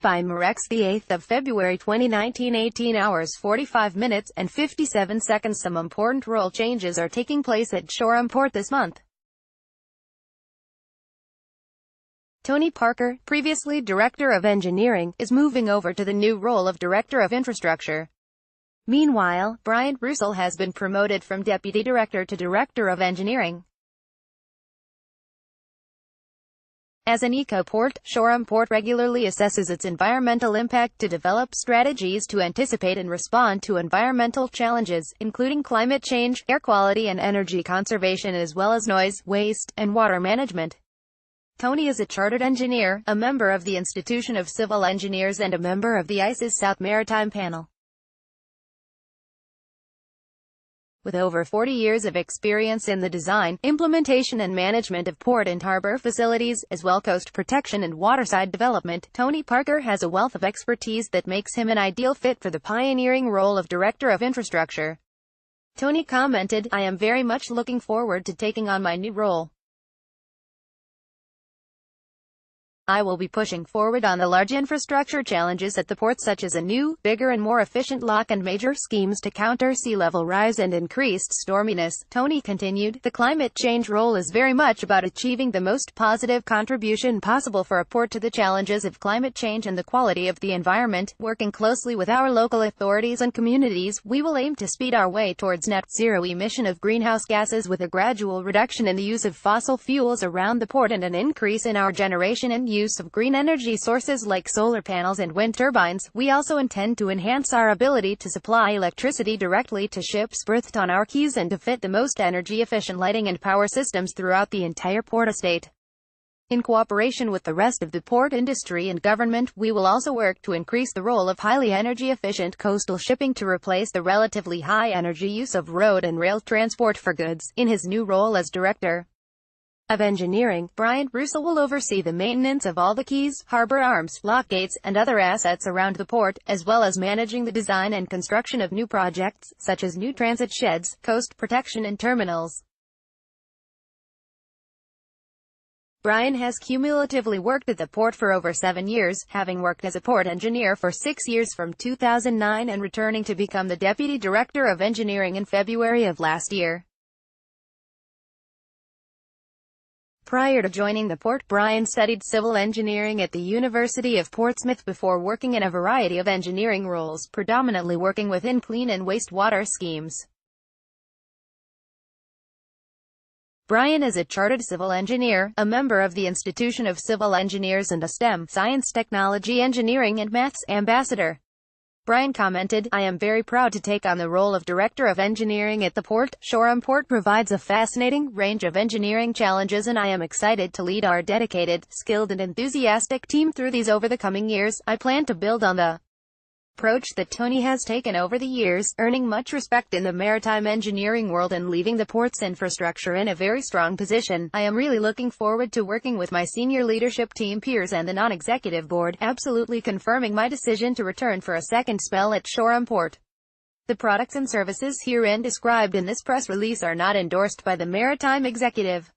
By MarEx, the 8th of February 2019, 18 hours 45 minutes and 57 seconds. Some important role changes are taking place at Shoreham Port this month. Tony Parker, previously Director of Engineering, is moving over to the new role of Director of Infrastructure. Meanwhile, Rousell has been promoted from Deputy Director to Director of Engineering. As an eco-port, Shoreham Port regularly assesses its environmental impact to develop strategies to anticipate and respond to environmental challenges, including climate change, air quality and energy conservation, as well as noise, waste, and water management. Tony is a chartered engineer, a member of the Institution of Civil Engineers and a member of the ICE's South Maritime Panel. With over 40 years of experience in the design, implementation and management of port and harbor facilities, as well as coast protection and waterside development, Tony Parker has a wealth of expertise that makes him an ideal fit for the pioneering role of Director of Infrastructure. Tony commented, "I am very much looking forward to taking on my new role. I will be pushing forward on the large infrastructure challenges at the port, such as a new, bigger and more efficient lock and major schemes to counter sea level rise and increased storminess." Tony continued, "The climate change role is very much about achieving the most positive contribution possible for a port to the challenges of climate change and the quality of the environment. Working closely with our local authorities and communities, we will aim to speed our way towards net zero emission of greenhouse gases with a gradual reduction in the use of fossil fuels around the port and an increase in our generation and use of green energy sources like solar panels and wind turbines. We also intend to enhance our ability to supply electricity directly to ships berthed on our quays and to fit the most energy-efficient lighting and power systems throughout the entire port estate. In cooperation with the rest of the port industry and government, we will also work to increase the role of highly energy-efficient coastal shipping to replace the relatively high energy use of road and rail transport for goods." In his new role as Director of Engineering, Rousell will oversee the maintenance of all the quays, harbor arms, lock gates, and other assets around the port, as well as managing the design and construction of new projects, such as new transit sheds, coast protection and terminals. Brian has cumulatively worked at the port for over 7 years, having worked as a port engineer for 6 years from 2009 and returning to become the Deputy Director of Engineering in February of last year. Prior to joining the port, Brian studied civil engineering at the University of Portsmouth before working in a variety of engineering roles, predominantly working within clean and wastewater schemes. Brian is a chartered civil engineer, a member of the Institution of Civil Engineers and a STEM, Science, Technology, Engineering and Maths, ambassador. Brian commented, "I am very proud to take on the role of Director of Engineering at the port. Shoreham Port provides a fascinating range of engineering challenges and I am excited to lead our dedicated, skilled and enthusiastic team through these over the coming years. I plan to build on the approach that Tony has taken over the years, earning much respect in the maritime engineering world and leaving the port's infrastructure in a very strong position. I am really looking forward to working with my senior leadership team, peers and the non-executive board, absolutely confirming my decision to return for a second spell at Shoreham Port." The products and services herein described in this press release are not endorsed by the Maritime Executive.